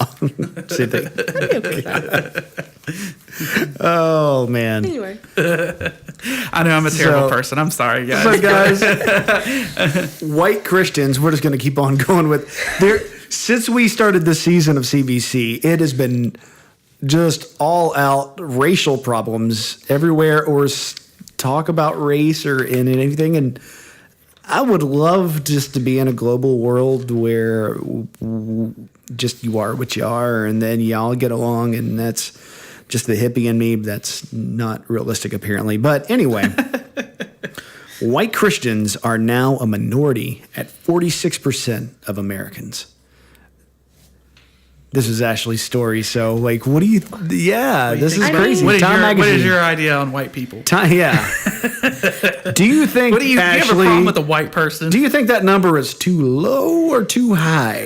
oh man. Anyway, I know I'm a terrible person. I'm sorry, guys. So guys, white Christians, we're just going to keep on going with there. Since we started this season of CVC, it has been just all out racial problems everywhere, or talk about race or in anything. And I would love just to be in a global world where just you are what you are, and then y'all get along, and that's just the hippie in me. That's not realistic, apparently. But anyway, white Christians are now a minority at 46% of Americans. This is Ashley's story. So, like, what do you? Yeah, this is crazy. What is your idea on white people? Yeah. Do you think? What do you have a problem with a white person? Do you think that number is too low or too high?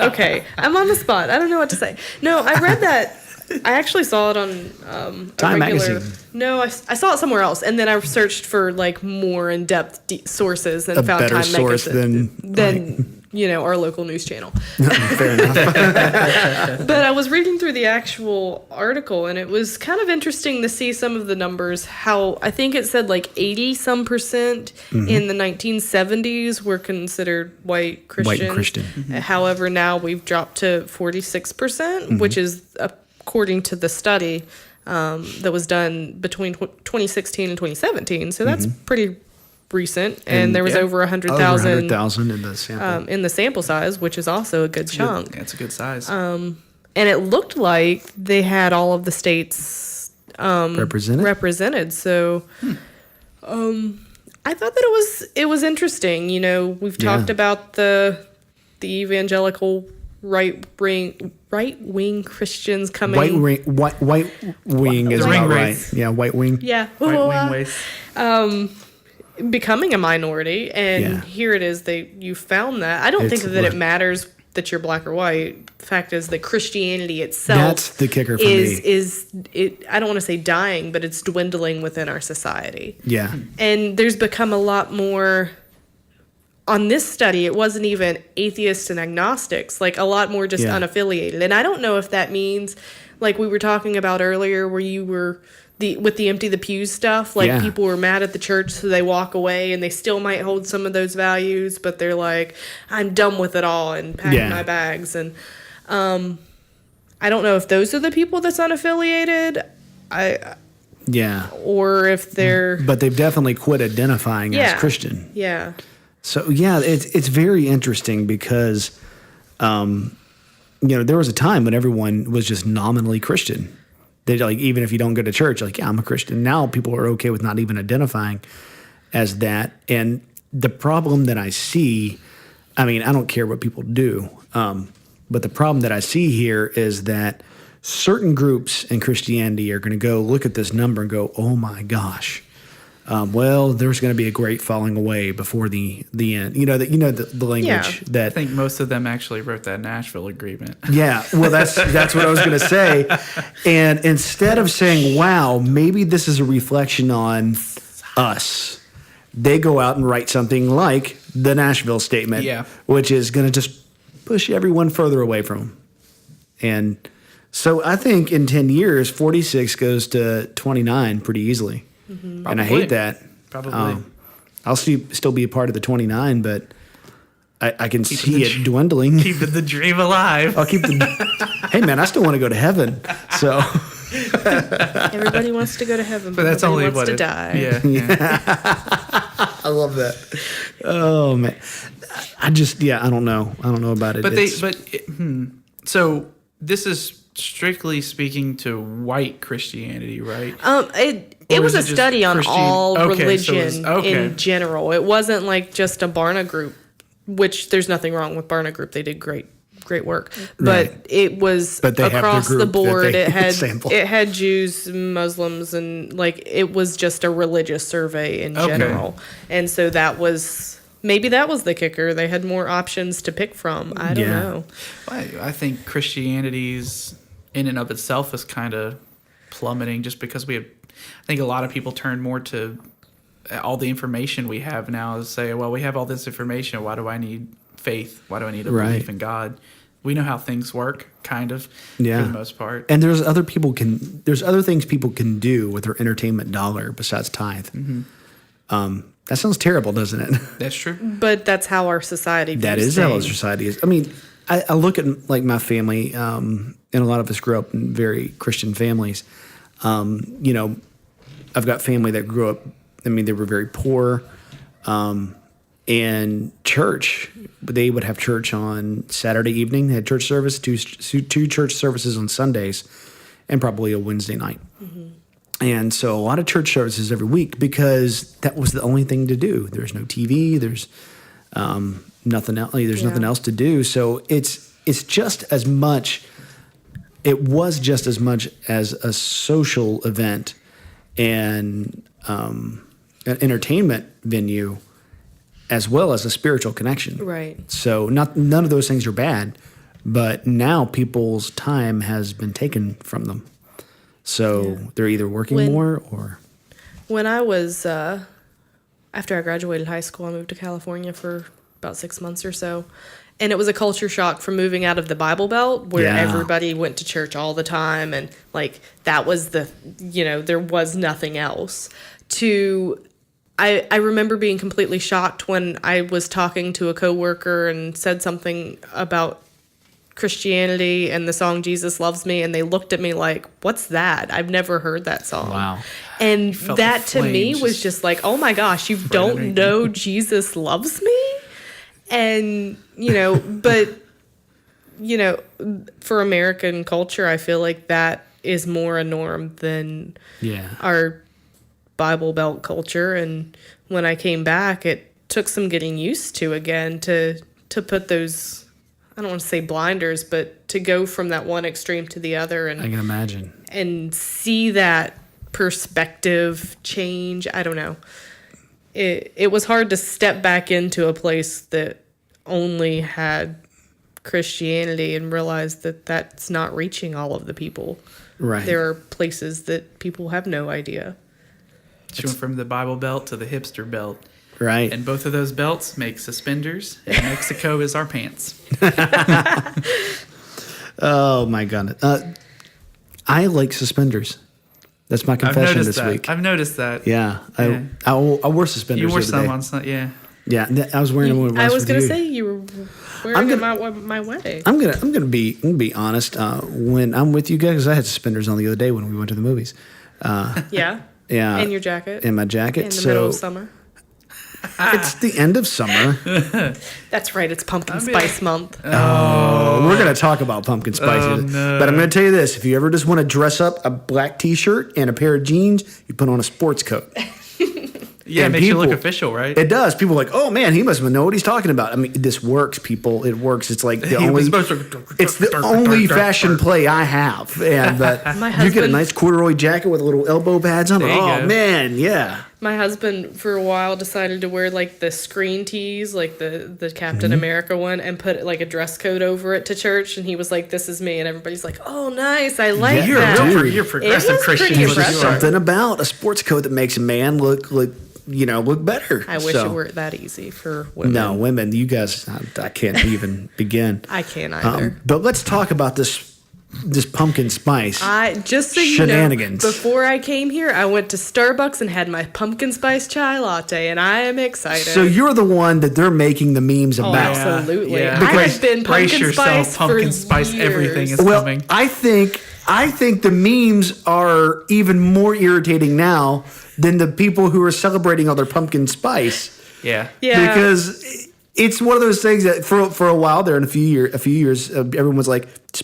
Okay, I'm on the spot. I don't know what to say. No, I read that. I actually saw it on Time magazine. No, I saw it somewhere else, and then I searched for like more in-depth sources and found better Time source than our local news channel. Fair enough. But I was reading through the actual article, and it was kind of interesting to see some of the numbers. How I think it said like 80% in the 1970s were considered white Christians. White Christian. However, now we've dropped to 46%, which is according to the study that was done between 2016 and 2017. So that's pretty recent, and there was over 100,000 in the sample. In the sample size, which is also a good chunk. That's a good size. And it looked like they had all of the states represented. So I thought that it was interesting. You know, we've talked about the evangelical right wing Christians coming. White wing is ring about race. right. Yeah, white wing. Yeah. White wing waist. Becoming a minority, and here it is. You found that. I don't think that it matters that you're black or white. The fact is that Christianity itself, that's the kicker for me. Is I don't want to say dying, but it's dwindling within our society. Yeah. And there's become a lot more. On this study, it wasn't even atheists and agnostics, like a lot more just unaffiliated. And I don't know if that means, like we were talking about earlier, where you were with the empty the pews stuff, like people were mad at the church, so they walk away, and they still might hold some of those values, but they're like, I'm done with it all and packing my bags. And I don't know if those are the people that's unaffiliated. Or if they're... But they've definitely quit identifying as Christian. Yeah. So, it's very interesting because, there was a time when everyone was just nominally Christian. They like, even if you don't go to church, like, I'm a Christian. Now people are okay with not even identifying as that. And the problem that I see, I mean, I don't care what people do, but the problem that I see here is that certain groups in Christianity are going to go look at this number and go, oh my gosh, well, there's going to be a great falling away before the end. The language Yeah. that I think most of them actually wrote that Nashville agreement. Yeah, well, that's what I was going to say. And instead of saying, "Wow, maybe this is a reflection on us," they go out and write something like the Nashville Statement, which is going to just push everyone further away from them. And so I think in 10 years, 46 goes to 29 pretty easily. Mm-hmm. And I hate that. Probably. I'll still be a part of the 29, but I can see it dwindling. Keeping the dream alive. I'll keep the. Hey, man, I still want to go to heaven. So. Everybody wants to go to heaven, but that's nobody only wants to die. Yeah. I love that. Oh man, I don't know. I don't know about it. So this is strictly speaking to white Christianity, right? It was a study on all religion so in general. It wasn't like just a Barna group, which there's nothing wrong with Barna group. They did great work, but it was across the board. It had Jews, Muslims, and it was just a religious survey in general. And so maybe that was the kicker. They had more options to pick from. I don't know. I think Christianity's in and of itself is kind of plummeting just because I think a lot of people turn more to all the information we have now to say, well, we have all this information. Why do I need faith? Why do I need a belief in God? We know how things work, kind of, for the most part. And there's other things people can do with their entertainment dollar besides tithe. Mm-hmm. That sounds terrible, doesn't it? That's true. But that's how our society views That is how our society is. I mean, I look at my family, and a lot of us grew up in very Christian families. I've got family that grew up, they were very poor. And church, they would have church on Saturday evening. They had church service, two church services on Sundays, and probably a Wednesday night. Mm-hmm. And so a lot of church services every week because that was the only thing to do. There's no TV. There's nothing else. Nothing else to do. So it's just as much. It was just as much as a social event and an entertainment venue, as well as a spiritual connection. Right. So none of those things are bad, but now people's time has been taken from them. So they're either working more or... When I was, after I graduated high school, I moved to California for about 6 months or so. And it was a culture shock from moving out of the Bible Belt where everybody went to church all the time. And that was there was nothing else to... I remember being completely shocked when I was talking to a coworker and said something about Christianity and the song Jesus Loves Me, and they looked at me like, what's that? I've never heard that song. Wow. And that to me was just like, oh my gosh, you don't know Jesus loves me? And, for American culture, I feel like that is more a norm than our Bible Belt culture. And when I came back, it took some getting used to again to put those, I don't want to say blinders, but to go from that one extreme to the other. And I can imagine. And see that perspective change. I don't know. It was hard to step back into a place that only had Christianity and realize that that's not reaching all of the people. Right. There are places that people have no idea. She went from the Bible Belt to the hipster belt. Right. And both of those belts make suspenders, and Mexico is our pants. Oh, my goodness. I like suspenders. That's my confession this week. I've noticed that. Yeah. I wore suspenders. You wore the other some day. on yeah. Yeah, I was wearing them when I was going to say you were wearing them at my wedding. I'm gonna be honest. When I'm with you guys, I had suspenders on the other day when we went to the movies. Yeah. Yeah. And your jacket. And my jacket. In the middle of summer. It's the end of summer. That's right. It's pumpkin spice month. Oh, we're going to talk about pumpkin spices. No. But I'm going to tell you this. If you ever just want to dress up a black T-shirt and a pair of jeans, you put on a sports coat. Yeah, it makes you look official, right? It does. People are like, oh, man, he must know what he's talking about. I mean, this works, people. It works. It's like the only fashion play I have. And but you get a nice corduroy jacket with little elbow pads on it. Oh, man, yeah. My husband, for a while, decided to wear, like, the screen tees, like the Captain America one, and put, like, a dress code over it to church. And he was like, this is me. And everybody's like, oh, nice. I like that. You're progressive Christian. There's something about a sports coat that makes a man look better. I wish it were that easy for women. No, women, you guys, I can't even begin. I can't either. But let's talk about this pumpkin spice. Just so you shenanigans. know, before I came here, I went to Starbucks and had my pumpkin spice chai latte, and I am excited. So you're the one that they're making the memes about. Absolutely. Yeah. I have been pumpkin spice pumpkin for spice years. everything is Well, coming. I think the memes are even more irritating now than the people who are celebrating all their pumpkin spice. Yeah. Yeah. Because it's one of those things that for a while there in a few years, everyone was like, it's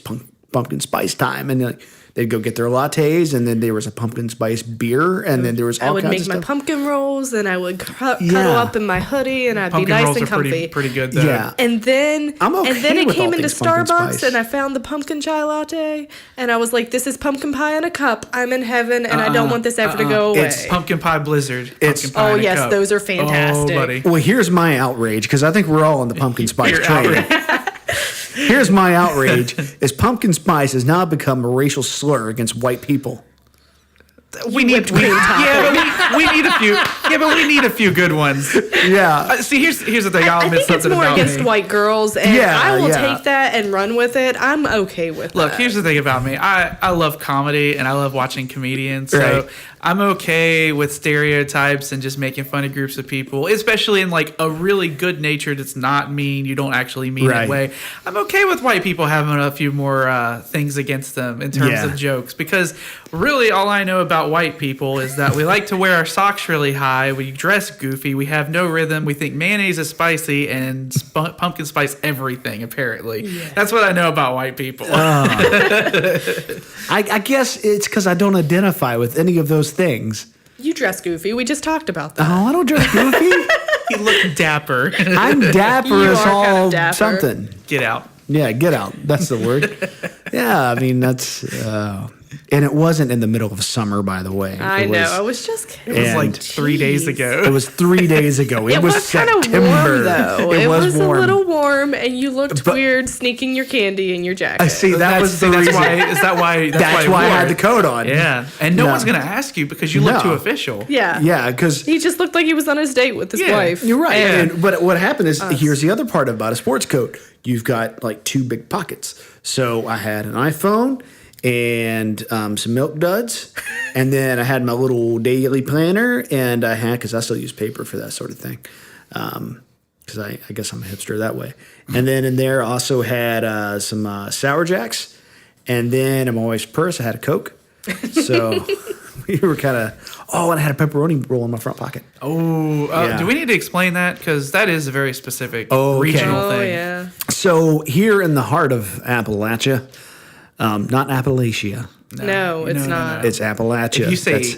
pumpkin spice time, and they'd go get their lattes, and then there was a pumpkin spice beer, and then there was all kinds of stuff. I would make my pumpkin rolls, and I would cuddle up in my hoodie, and I'd Pumpkin be nice rolls and are comfy. pretty good though. Yeah. And then I'm okay and then it with all came into things pumpkin Starbucks, spice. and I found the pumpkin chai latte, and I was like, this is pumpkin pie in a cup. I'm in heaven, and I don't want this ever to go away. It's pumpkin pie blizzard. Pumpkin pie Oh, in a yes, cup. those are fantastic. Oh, buddy. Well, here's my outrage, because I think we're all on the pumpkin spice You're train. Here's my outrage: is pumpkin spice has now become a racial slur against white people. We need a few. Yeah, but we need a few good ones. Yeah. See, here's the thing. I'll I admit think it's something more about against me. white girls, and Yeah, I will yeah. take that and run with it. I'm okay with Look, that. here's the thing about me. I love comedy and I love watching comedians. So Right. I'm okay with stereotypes and just making fun of groups of people, especially in like a really good natured, it's not mean, you don't actually mean Right. it way. I'm okay with white people having a few more things against them in terms Yeah. of jokes, because really all I know about white people is that we like to wear our socks really high, we dress goofy, we have no rhythm, we think mayonnaise is spicy, and pumpkin spice everything, apparently. That's what I know about white people. I guess it's because I don't identify with any of those things. You dress goofy. We just talked about that. Oh, I don't dress goofy. You look dapper. I'm dapper You as are kind of all dapper. something. Get out. Yeah, get out. That's the word. Yeah, I mean, that's... and it wasn't in the middle of summer, by the way. I It know. was- I was just kidding. It was like And- 3 days ago. It was 3 days ago. It, It was was kind of September. warm, though. It was warm. a little warm, and you looked But- weird sneaking your candy in your jacket. I see. That was the that's reason. why. Is that why? That's why I wore had the it. coat on. Yeah, and no No. one's gonna ask you because you look No. too official. Yeah. Yeah, because He just looked like he was on his date with his Yeah, wife. you're right. And- But what happened is, here's the other part about a sports coat. You've got like two big pockets. So I had an iPhone and some milk duds, and then I had my little daily planner, and I had, because I still use paper for that sort of thing, because I guess I'm a hipster that way. And then in there I also had some Sour Jacks, and then in my wife's purse I had a Coke. So we were kind of, and I had a pepperoni roll in my front pocket. Oh, Yeah. do we need to explain that? Because that is a very specific Okay. regional Oh, thing. yeah. So here in the heart of Appalachia, not Appalachia, No, it's not. it's Appalachia. If you say That's-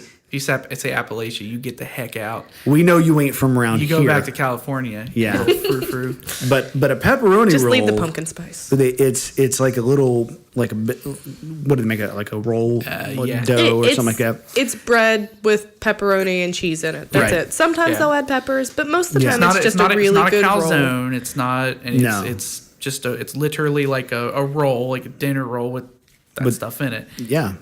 say Appalachia, you get the heck out. we know you ain't from around You here. go back to California. Yeah. Frou-frou. but a pepperoni Just roll. leave the pumpkin spice. It's like a little like a bit. What do they make it like a roll yeah. dough or It's- something like that? It's bread with pepperoni and cheese in it. That's Right. it. Sometimes Yeah. they'll add peppers, but most of the Yeah. time it's just a really it's good not a roll. calzone. It's not. And No. It's just it's literally like a roll, like a dinner roll with that stuff in it. Yeah,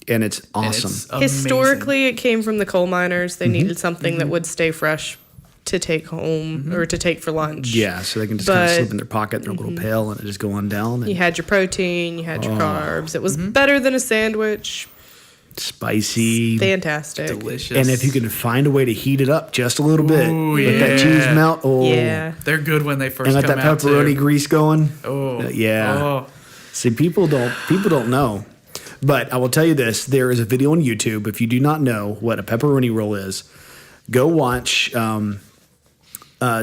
and it's And awesome. it's amazing. Historically, it came from the coal miners. Mm-hmm. They needed something that would stay fresh to take home or to take for lunch. Yeah, so they can just kind of But- slip in their pocket in their little pail and it just go on down. And You had your protein, you had your Oh. carbs. It was Mm-hmm. better than a sandwich. spicy. Fantastic. delicious. And if you can find a way to heat it up just a little bit, Ooh, let that yeah. cheese melt. Oh, Yeah. they're good when they first and let come that out pepperoni too. grease going. Oh, Yeah. Oh. See, people don't know. But I will tell you this: there is a video on YouTube. If you do not know what a pepperoni roll is, go watch.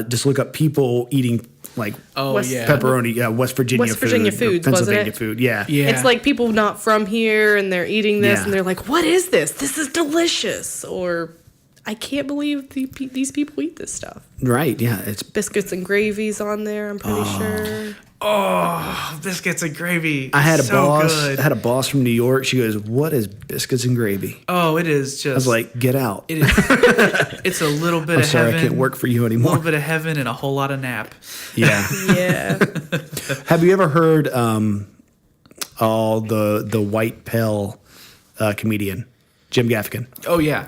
Just look up people eating like Oh West- yeah. pepperoni. Yeah, West Virginia West Virginia food, or foods, wasn't Pennsylvania it? food. Yeah, Yeah. It's like people not from here and they're eating this Yeah. and they're like, what is this? This is delicious. Or I can't believe these people eat this stuff. right. Yeah, it's Biscuits and gravy's on there, I'm pretty sure. Oh, biscuits and gravy. I had a boss. Good. I had a boss from New York. She goes, "What is biscuits and gravy?" Oh, it is just. I was like, "Get out!" It is. It's a little bit I'm of sorry, heaven. I can't work for you anymore. A little bit of heaven and a whole lot of nap. Yeah. Yeah. Have you ever heard the white pill comedian Jim Gaffigan Oh yeah.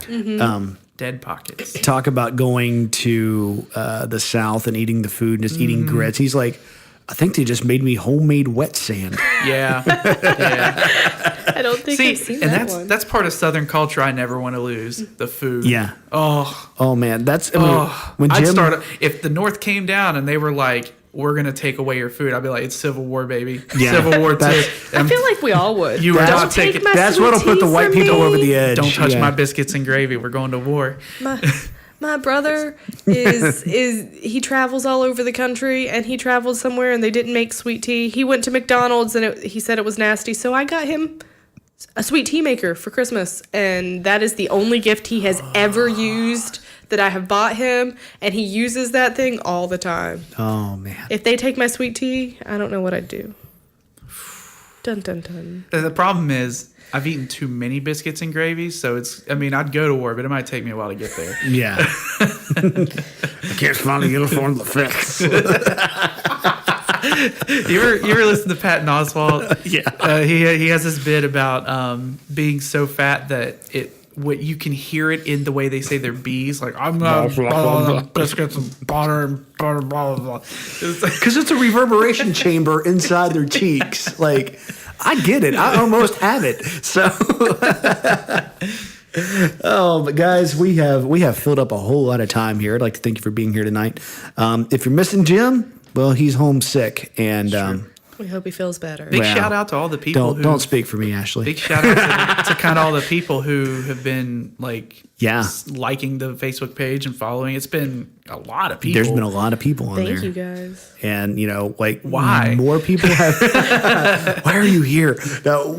Dead pockets. talk about going to the South and eating the food and just eating grits? He's like, I think they just made me homemade wet sand. Yeah. I don't think I've seen and that one. that's part of Southern culture I never want to lose. The food. Yeah. Oh man, that's when I'd Jim start if the North came down and they were like, "We're gonna take away your food," I'd be like, "It's Civil War, baby. Yeah. Civil War too." I feel like we all would. You would That's- not take it. that's what'll put the white people over the edge. Don't touch Yeah. my biscuits and gravy. We're going to war. My brother is he travels all over the country, and he traveled somewhere and they didn't make sweet tea. He went to McDonald's and he said it was nasty, so I got him a sweet tea maker for Christmas, and that is the only gift he has ever used that I have bought him, and he uses that thing all the time. Oh man. If they take my sweet tea, I don't know what I'd do. Dun dun dun. The problem is I've eaten too many biscuits and gravy, so I'd go to war, but it might take me a while to get there. Yeah. I can't find a uniform to fix. You ever listen to Patton Oswalt? Yeah. He has this bit about being so fat that what you can hear it in the way they say their B's, like I'm biscuits and butter and butter, blah blah blah. Because it's a reverberation chamber inside their cheeks. Like, I get it. I almost have it. So, but guys, we have filled up a whole lot of time here. I'd like to thank you for being here tonight. If you're missing Jim, well, he's homesick, and We hope he feels better. Big Wow. shout out to all the people. don't speak for me, Ashley. Big shout out to kind of all the people who have been liking the Facebook page and following. It's been a lot of people. There's been a lot of people on there. Thank you guys. And Why? more people have? Why are you here? No,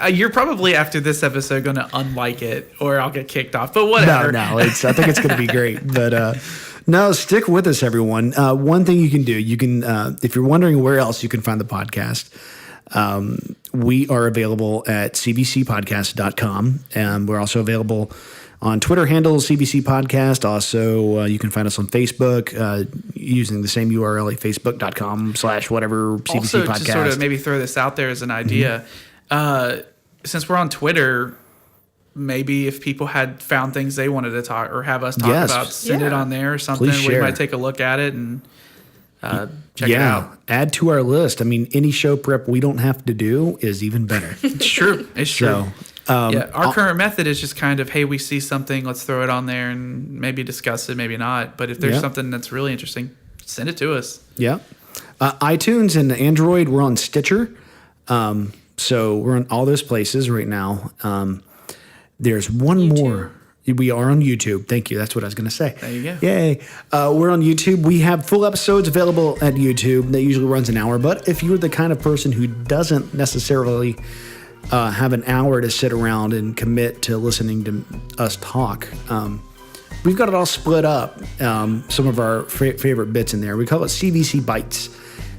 You're probably after this episode going to unlike it, or I'll get kicked off. But whatever. no. I think it's going to be great. But no, stick with us, everyone. One thing you can do, if you're wondering where else you can find the podcast, we are available at cvcpodcast.com, and we're also available on Twitter handles CVC Podcast. Also, you can find us on Facebook using the same URL at facebook.com/whatever CVC also, Podcast. to sort of maybe throw this out there as an idea, since we're on Twitter, maybe if people had found things they wanted to talk or have us talk about, send it on there or something. Please We share. might take a look at it and check it out. Add to our list. Any show prep we don't have to do is even better. It's true. It's true. So, Our current method is just kind of, hey, we see something, let's throw it on there and maybe discuss it, maybe not. But if there's something that's really interesting, send it to us. Yeah. iTunes and Android, we're on Stitcher. So we're on all those places right now. There's one more. We are on YouTube. Thank you. That's what I was going to say. There you go. Yay. We're on YouTube. We have full episodes available at YouTube. That usually runs an hour. But if you're the kind of person who doesn't necessarily have an hour to sit around and commit to listening to us talk, we've got it all split up. Some of our favorite bits in there. We call it CVC Bites.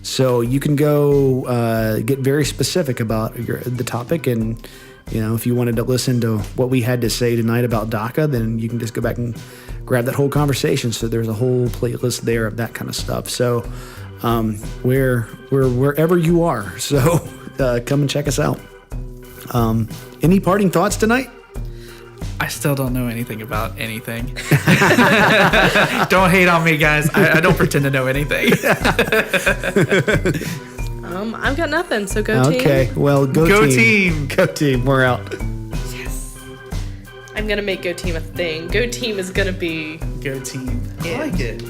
So you can go get very specific about the topic, and if you wanted to listen to what we had to say tonight about DACA, then you can just go back and grab that whole conversation. So there's a whole playlist there of that kind of stuff. So we're wherever you are. So come and check us out. Any parting thoughts tonight? I still don't know anything about anything. Don't hate on me, guys. I don't pretend to know anything. I've got nothing, so go team. Okay, well, go team. Go team. We're out. Yes. I'm going to make Go Team a thing. Go Team is going to be... Go team. I like it.